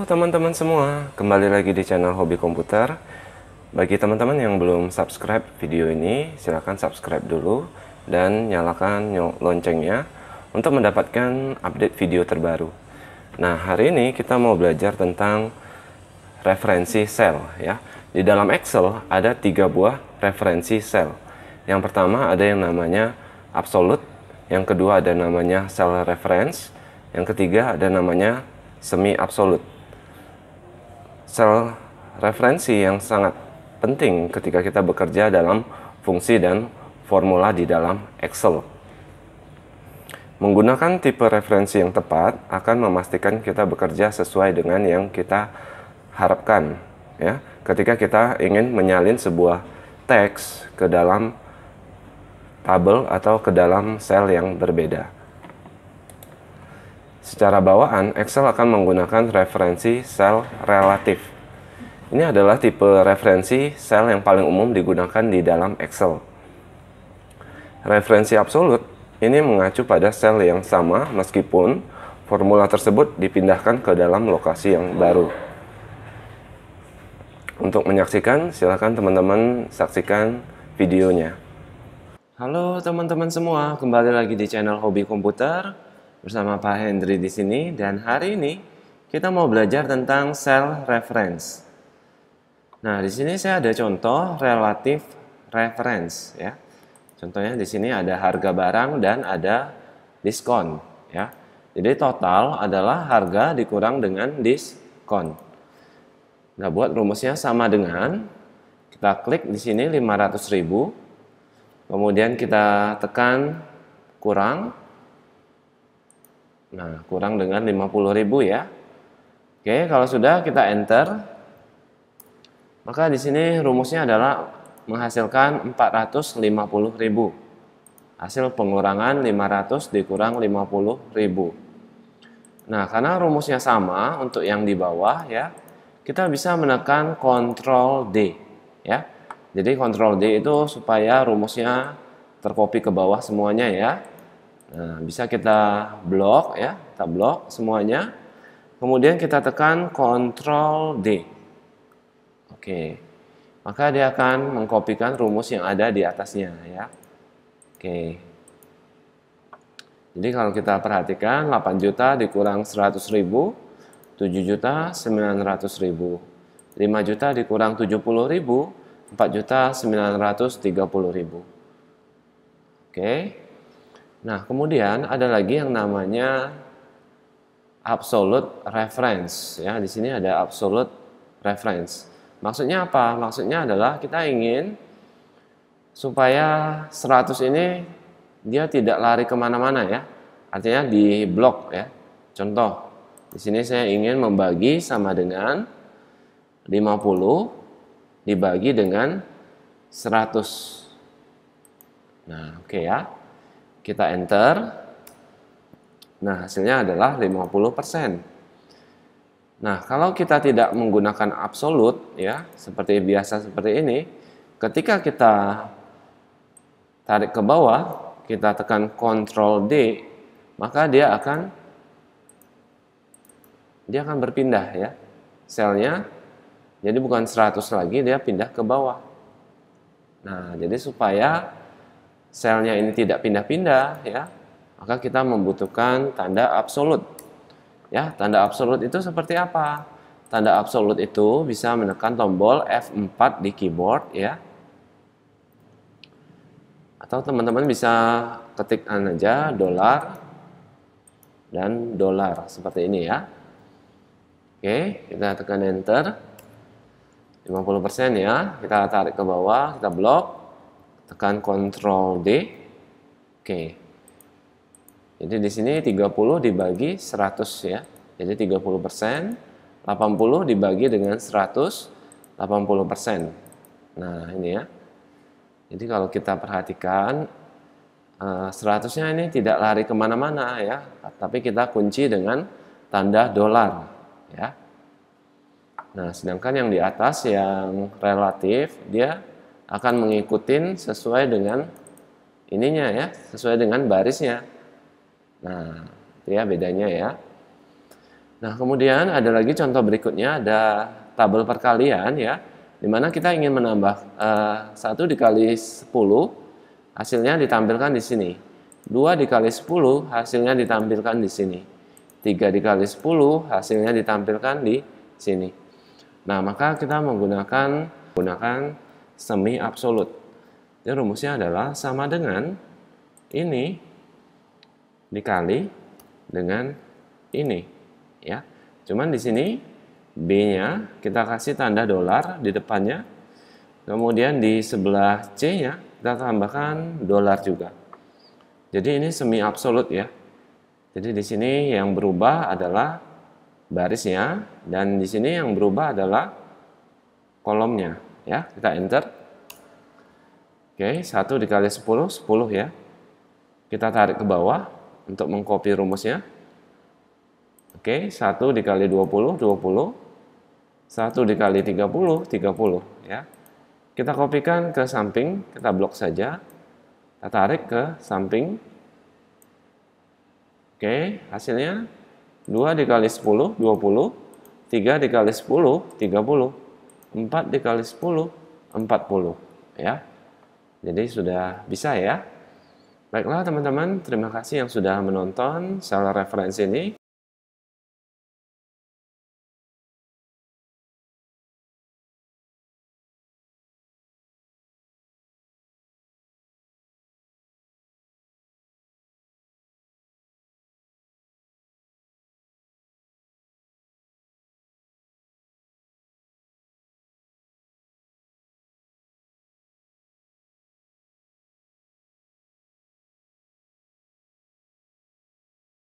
teman-teman semua, kembali lagi di channel Hobi Komputer. Bagi teman-teman yang belum subscribe video ini, silahkan subscribe dulu dan nyalakan loncengnya untuk mendapatkan update video terbaru. Nah, hari ini kita mau belajar tentang referensi sel ya. Di dalam Excel ada 3 buah referensi sel. Yang pertama ada yang namanya absolute, yang kedua ada namanya cell reference, yang ketiga ada namanya semi absolute. Sel referensi yang sangat penting ketika kita bekerja dalam fungsi dan formula di dalam Excel. Menggunakan tipe referensi yang tepat akan memastikan kita bekerja sesuai dengan yang kita harapkan ya. Ketika kita ingin menyalin sebuah teks ke dalam tabel atau ke dalam sel yang berbeda. Secara bawaan, Excel akan menggunakan referensi sel relatif. Ini adalah tipe referensi sel yang paling umum digunakan di dalam Excel. Referensi absolut ini mengacu pada sel yang sama meskipun formula tersebut dipindahkan ke dalam lokasi yang baru. Untuk menyaksikan, silakan teman-teman saksikan videonya. Halo teman-teman semua, kembali lagi di channel Hobi Komputer bersama Pak Hendri di sini, dan hari ini kita mau belajar tentang cell reference. Nah, di sini saya ada contoh relative reference ya. Contohnya di sini ada harga barang dan ada diskon ya. Jadi total adalah harga dikurang dengan diskon. Nah, buat rumusnya sama dengan kita klik di sini 500.000. Kemudian kita tekan kurang. Nah, kurang dengan 50.000 ya. Oke, kalau sudah kita enter. Maka di sini rumusnya adalah menghasilkan 450.000. Hasil pengurangan 500 dikurang 50.000. Nah, karena rumusnya sama untuk yang di bawah ya, kita bisa menekan Ctrl D ya. Jadi Ctrl D itu supaya rumusnya tercopy ke bawah semuanya ya. Nah, bisa kita blok ya, kita blok semuanya. Kemudian kita tekan Ctrl D. Oke. Maka dia akan mengkopikan rumus yang ada di atasnya ya. Oke. Jadi kalau kita perhatikan 8 juta dikurang 100.000, 7.900.000. 5 juta dikurang 70.000, 4.930.000. Oke. Nah, kemudian ada lagi yang namanya absolute reference ya. Di sini ada absolute reference. Maksudnya apa? Maksudnya adalah kita ingin supaya 100 ini dia tidak lari kemana-mana ya. Artinya di blok ya. Contoh, di sini saya ingin membagi sama dengan 50 dibagi dengan 100. Nah, oke ya. Kita enter. Nah, hasilnya adalah 50%. Nah, kalau kita tidak menggunakan absolut ya, seperti biasa seperti ini, ketika kita tarik ke bawah, kita tekan Ctrl D, maka dia akan berpindah ya. Selnya jadi bukan 100 lagi, dia pindah ke bawah. Nah, jadi supaya selnya ini tidak pindah-pindah ya, maka kita membutuhkan tanda absolut. Ya, tanda absolut itu seperti apa? Tanda absolut itu bisa menekan tombol F4 di keyboard ya. Atau teman-teman bisa ketik aja dolar dan dolar seperti ini ya. Oke, kita tekan enter. 50% ya. Kita tarik ke bawah, kita blok. Tekan Ctrl D. Oke. Jadi di sini 30 dibagi 100 ya. Jadi 30%, 80 dibagi dengan 100, 80%. Nah, ini ya. Jadi kalau kita perhatikan 100-nya ini tidak lari kemana-mana ya. Tapi kita kunci dengan tanda dolar ya. Nah, sedangkan yang di atas yang relatif dia akan mengikuti sesuai dengan ininya ya, sesuai dengan barisnya. Nah, itu ya bedanya ya. Nah, kemudian ada lagi contoh berikutnya, ada tabel perkalian ya, di mana kita ingin menambah 1 dikali 10, hasilnya ditampilkan di sini. 2 dikali 10, hasilnya ditampilkan di sini. 3 dikali 10, hasilnya ditampilkan di sini. Nah, maka kita menggunakan semi absolut. Jadi rumusnya adalah sama dengan ini dikali dengan ini, ya. Cuman di sini B-nya kita kasih tanda dolar di depannya. Kemudian di sebelah C-nya kita tambahkan dolar juga. Jadi ini semi absolut ya. Jadi di sini yang berubah adalah barisnya dan di sini yang berubah adalah kolomnya, ya. Kita enter. Oke, 1 dikali 10, 10 ya. Kita tarik ke bawah untuk mengcopy rumusnya. Oke, 1 dikali 20, 20. 1 dikali 30, 30 ya. Kita kopikan ke samping, kita blok saja. Kita tarik ke samping. Oke, hasilnya 2 dikali 10, 20. 3 dikali 10, 30. 4 dikali 10, 40 ya. Jadi sudah bisa ya. Baiklah teman-teman, terima kasih yang sudah menonton salah referensi ini.